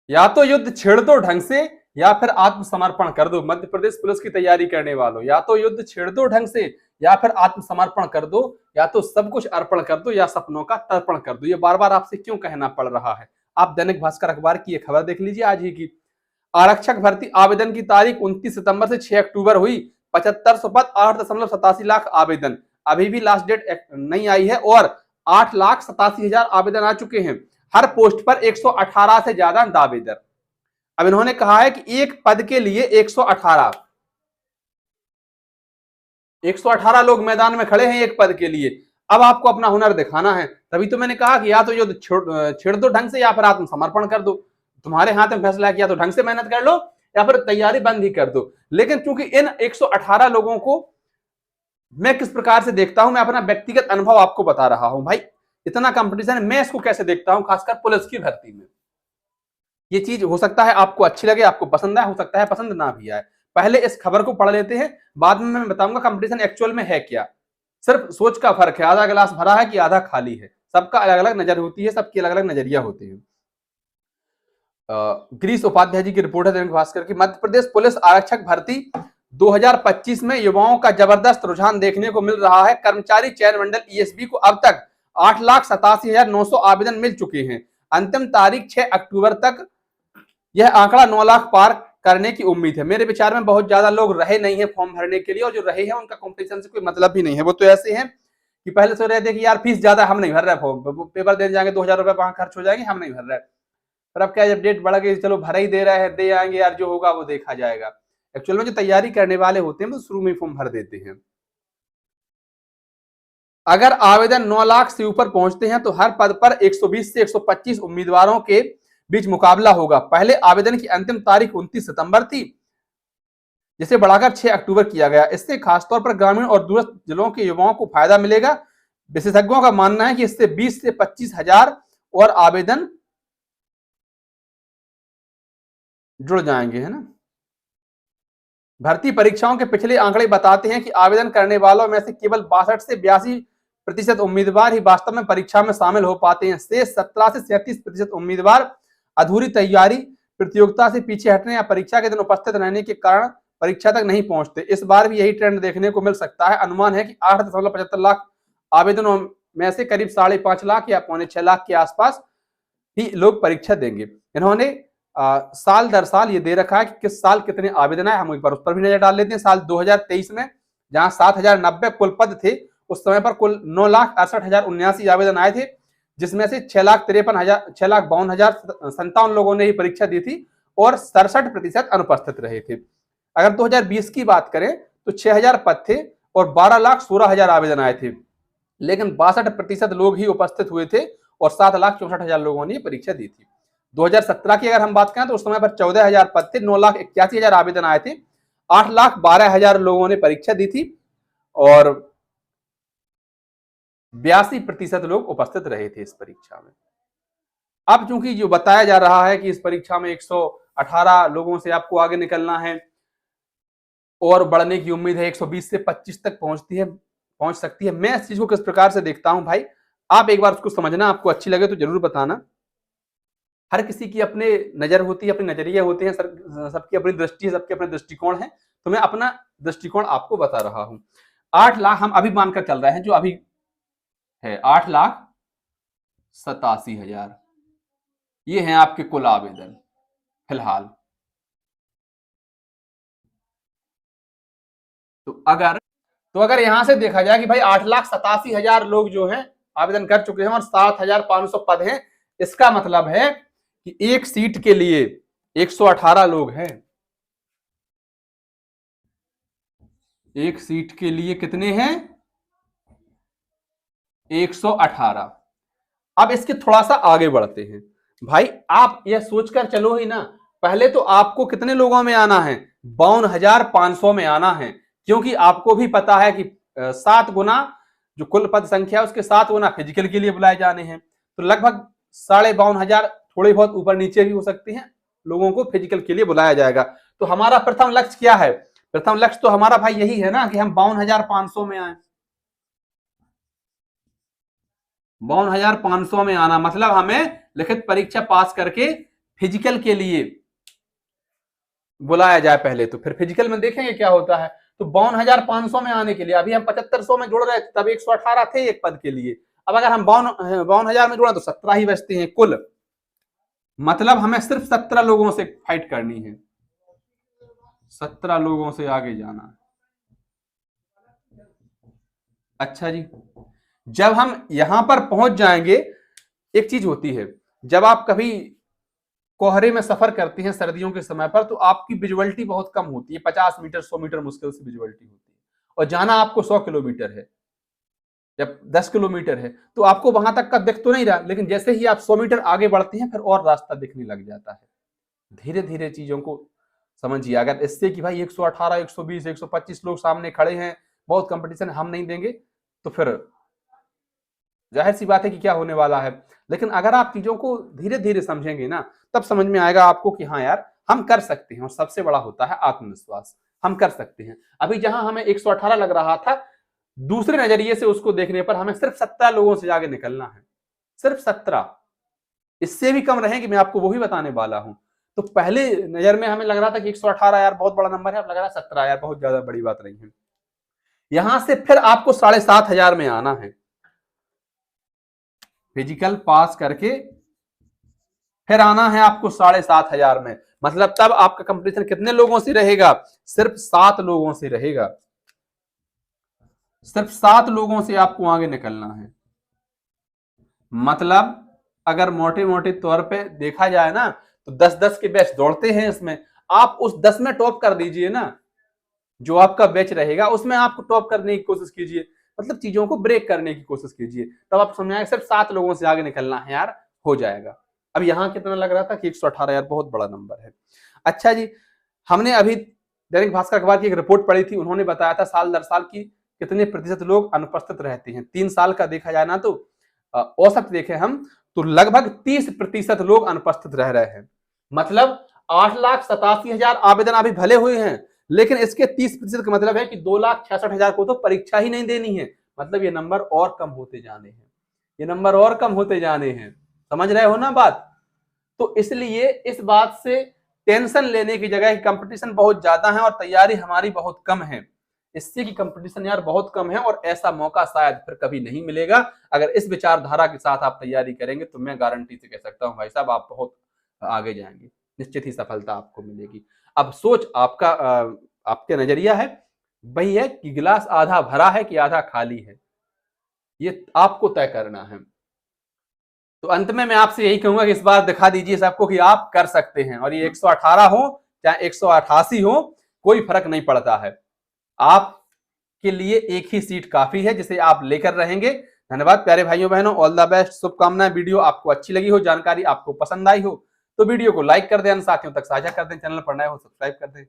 या तो युद्ध छेड़ दो ढंग से या फिर आत्मसमर्पण कर दो। मध्य प्रदेश पुलिस की तैयारी करने वालों, या तो युद्ध छेड़ दो ढंग से या फिर आत्मसमर्पण कर दो, या तो सब कुछ अर्पण कर दो या सपनों का तर्पण कर दो। ये बार बार आपसे क्यों कहना पड़ रहा है? आप दैनिक भास्कर अखबार की ये खबर देख लीजिए आज ही की। आरक्षक भर्ती आवेदन की तारीख 29 सितंबर से 6 अक्टूबर हुई। 7500 पद, 8.87 लाख आवेदन। अभी भी लास्ट डेट नहीं आई है और 8,87,000 आवेदन आ चुके हैं। हर पोस्ट पर 118 से ज्यादा दावेदार। अब इन्होंने कहा है कि एक पद के लिए 118 लोग मैदान में खड़े हैं एक पद के लिए। अब आपको अपना हुनर दिखाना है। तभी तो मैंने कहा कि या तो युद्ध छेड़ दो ढंग से या फिर आत्मसमर्पण कर दो। तुम्हारे हाथ में फैसला किया तो ढंग से मेहनत कर लो या फिर तैयारी बंद ही कर दो। लेकिन चूंकि इन 118 लोगों को मैं किस प्रकार से देखता हूं, मैं अपना व्यक्तिगत अनुभव आपको बता रहा हूं। भाई इतना कंपटीशन है, मैं इसको कैसे देखता हूं, खासकर पुलिस की भर्ती में। ये चीज हो सकता है आपको अच्छी लगे, आपको पसंद आए, हो सकता है पसंद ना भी आए। पहले इस खबर को पढ़ लेते हैं, बाद में मैं बताऊंगा कंपटीशन एक्चुअल में है क्या। सिर्फ सोच का फर्क है, आधा गिलास भरा है कि आधा खाली है। सबका अलग अलग नजर होती है, सबकी अलग अलग नजरिया होती है। गिरीश उपाध्याय जी की रिपोर्ट है दैनिक भास्कर की। मध्य प्रदेश पुलिस आरक्षक भर्ती 2025 में युवाओं का जबरदस्त रुझान देखने को मिल रहा है। कर्मचारी चयन मंडल ईएसबी को अब तक 8,87,900 आवेदन मिल चुके हैं। अंतिम तारीख 6 अक्टूबर तक यह आंकड़ा 9 लाख पार करने की उम्मीद है। मेरे विचार में बहुत ज्यादा लोग रहे नहीं है फॉर्म भरने के लिए, और जो रहे हैं उनका कंपटीशन से कोई मतलब भी नहीं है। वो तो ऐसे हैं कि पहले से रहे थे कि यार फीस ज्यादा, हम नहीं भर रहे फॉर्म, पेपर देने जाएंगे 2,000 रुपए वहां खर्च हो जाएंगे, हम नहीं भर रहे। पर अब क्या, जब डेट बढ़ गई, चलो भरा ही दे रहे हैं, दे आएंगे यार, जो होगा वो देखा जाएगा। एक्चुअल में जो तैयारी करने वाले होते हैं वो शुरू में फॉर्म भर देते हैं। अगर आवेदन 9 लाख से ऊपर पहुंचते हैं तो हर पद पर 120 से 125 उम्मीदवारों के बीच मुकाबला होगा। पहले आवेदन की अंतिम तारीख 29 सितंबर थी, जिसे बढ़ाकर 6 अक्टूबर किया गया। इससे खासतौर पर ग्रामीण और दूरस्थ जिलों के युवाओं को फायदा मिलेगा। विशेषज्ञों का मानना है कि इससे 20 से 25,000 और आवेदन जुड़ जाएंगे, है ना। भर्ती परीक्षाओं के पिछले आंकड़े बताते हैं कि आवेदन करने वालों में से केवल 62 से 82% उम्मीदवार ही वास्तव में परीक्षा में शामिल हो पाते हैं। शेष 17 से 37% उम्मीदवार अधूरी तैयारी, प्रतियोगिता से पीछे हटने या परीक्षा के दिन उपस्थित रहने के कारण परीक्षा तक नहीं पहुंचते। इस बार भी यही ट्रेंड देखने को मिल सकता है। अनुमान है कि 8.75 लाख आवेदनों में से करीब 5.5 लाख या 6.25 लाख के आसपास ही लोग परीक्षा देंगे। इन्होंने साल दर साल ये दे रखा है कि किस साल कितने आवेदन आए, हम एक बार उस पर भी नजर डाल लेते हैं। साल 2023 में जहां 7,090 कुल पद थे, उस समय पर कुल 9,68,079 आवेदन आए थे, जिसमें से 6,52,57 लोगों ने ही परीक्षा दी थी और 67% अनुपस्थित रहे थे। अगर 2020 की बात करें तो 6,000 पद थे और 12,16,000 आवेदन आए थे, लेकिन 62% लोग ही उपस्थित हुए थे और 7,64,000 लोगों ने परीक्षा दी थी। 2017 की अगर हम बात करें तो उस समय पर 14,000 पद थे, 9,81,000 आवेदन आए थे, 8,12,000 लोगों ने परीक्षा दी थी और 82% लोग उपस्थित रहे थे इस परीक्षा में। अब चूंकि जो बताया जा रहा है कि इस परीक्षा में 118 लोगों से आपको आगे निकलना है और बढ़ने की उम्मीद है, 120 से 25 तक पहुंच सकती है। मैं इस चीज को किस प्रकार से देखता हूं भाई, आप एक बार उसको समझना, आपको अच्छी लगे तो जरूर बताना। हर किसी की अपने नजर होती है, अपने नजरिए होते हैं, सबकी अपनी दृष्टि है, सबके अपने दृष्टिकोण है। तो मैं अपना दृष्टिकोण आपको बता रहा हूं। 8 लाख हम अभी मानकर चल रहे हैं, जो अभी है 8,87,000, ये हैं आपके कुल आवेदन फिलहाल। तो अगर यहां से देखा जाए कि भाई 8,87,000 लोग जो हैं आवेदन कर चुके हैं और 7,500 पद हैं, इसका मतलब है कि एक सीट के लिए 118 लोग हैं। एक सीट के लिए कितने हैं? 118। अब इसके थोड़ा सा आगे बढ़ते हैं। भाई आप यह सोचकर चलो ही ना, पहले तो आपको कितने लोगों में आना है? 52,500 में आना है, क्योंकि आपको भी पता है कि 7 गुना जो कुल पद संख्या है उसके 7 गुना फिजिकल के लिए बुलाए जाने हैं। तो लगभग 52,500, थोड़े बहुत ऊपर नीचे भी हो सकते हैं, लोगों को फिजिकल के लिए बुलाया जाएगा। तो हमारा प्रथम लक्ष्य क्या है? प्रथम लक्ष्य तो हमारा भाई यही है ना कि हम 52,500 में आए। 52,500 में आना मतलब हमें लिखित परीक्षा पास करके फिजिकल के लिए बुलाया जाए पहले, तो फिर फिजिकल में देखेंगे क्या होता है। तो 52,500 में आने के लिए अभी हम 7500 में जुड़ रहे थे, तब 118 थे एक पद के लिए। अब अगर हम 52,000 में जुड़ा तो 17 ही बचते हैं कुल। मतलब हमें सिर्फ 17 लोगों से फाइट करनी है, 17 लोगों से आगे जाना है। अच्छा जी, जब हम यहां पर पहुंच जाएंगे, एक चीज होती है, जब आप कभी कोहरे में सफर करते हैं सर्दियों के समय पर, तो आपकी विजुअलिटी बहुत कम होती है, 50 मीटर 100 मीटर मुश्किल से विजुअलिटी होती है, और जाना आपको 100 किलोमीटर है, जब 10 किलोमीटर है तो आपको वहां तक का दिख तो नहीं रहा, लेकिन जैसे ही आप 100 मीटर आगे बढ़ते हैं फिर और रास्ता दिखने लग जाता है। धीरे धीरे चीजों को समझिए। अगर इससे कि भाई 118 120 125 लोग सामने खड़े हैं, बहुत कंपटीशन, हम नहीं देंगे, तो फिर जाहिर सी बात है कि क्या होने वाला है। लेकिन अगर आप चीजों को धीरे धीरे समझेंगे ना, तब समझ में आएगा आपको कि हाँ यार हम कर सकते हैं, और सबसे बड़ा होता है आत्मविश्वास, हम कर सकते हैं। अभी जहां हमें 118 लग रहा था, दूसरे नजरिए से उसको देखने पर हमें सिर्फ 17 लोगों से आगे निकलना है, सिर्फ 17, इससे भी कम रहेंगे, मैं आपको वही बताने वाला हूं। तो पहले नजर में हमें लग रहा था कि 118 यार बहुत बड़ा नंबर है, अब लग रहा है 17 यार बहुत ज्यादा बड़ी बात नहीं है। यहां से फिर आपको 7,500 में आना है, फिजिकल पास करके फिर आना है आपको 7,500 में। मतलब तब आपका कंपटीशन कितने लोगों से रहेगा, सिर्फ 7 लोगों से रहेगा, सिर्फ 7 लोगों से आपको आगे निकलना है। मतलब अगर मोटे मोटे तौर पे देखा जाए ना, तो 10-10 के बैच दौड़ते हैं, इसमें आप उस 10 में टॉप कर दीजिए ना, जो आपका बैच रहेगा उसमें आपको टॉप करने की कोशिश कीजिए, मतलब चीजों को ब्रेक करने की कोशिश कीजिए, तब आप समझ आएगा सिर्फ 7 लोगों से आगे निकलना है यार, हो जाएगा। अब यहां कितना लग रहा था कि 118 यार बहुत बड़ा नंबर है। अच्छा जी, हमने अभी दैनिक भास्कर अखबार की एक रिपोर्ट पढ़ी थी, उन्होंने बताया था साल दर साल की कितने प्रतिशत लोग अनुपस्थित रहते हैं। 3 साल का देखा जाए ना, तो औसत देखें हम तो लगभग 30% लोग अनुपस्थित रह रहे हैं। मतलब 8,87,000 आवेदन अभी भले हुए हैं, लेकिन इसके 30% का मतलब है कि 2,66,000 को तो परीक्षा ही नहीं देनी है। मतलब ये नंबर और कम होते जाने हैं, ये नंबर और कम होते जाने हैं, समझ रहे हो ना बात। तो इसलिए इस बात से टेंशन लेने की जगह कंपटीशन बहुत ज्यादा है और तैयारी हमारी बहुत कम है, इससे कि कंपटीशन यार बहुत कम है और ऐसा मौका शायद फिर कभी नहीं मिलेगा। अगर इस विचारधारा के साथ आप तैयारी करेंगे तो मैं गारंटी से कह सकता हूं भाई साहब आप बहुत आगे जाएंगे, निश्चित ही सफलता आपको मिलेगी। अब सोच आपका आपके नजरिया है वही है कि गिलास आधा भरा है कि आधा खाली है, ये आपको तय करना है। तो अंत में मैं आपसे यही कहूंगा कि इस बार दिखा दीजिए सबको कि आप कर सकते हैं, और ये 118 हो चाहे 188 हो, कोई फर्क नहीं पड़ता है, आपके लिए एक ही सीट काफी है जिसे आप लेकर रहेंगे। धन्यवाद प्यारे भाइयों बहनों, ऑल द बेस्ट, शुभकामनाएं। वीडियो आपको अच्छी लगी हो, जानकारी आपको पसंद आई हो तो वीडियो को लाइक कर दें, अन्य साथियों तक साझा कर दें, चैनल पर नए हो सब्सक्राइब कर दें।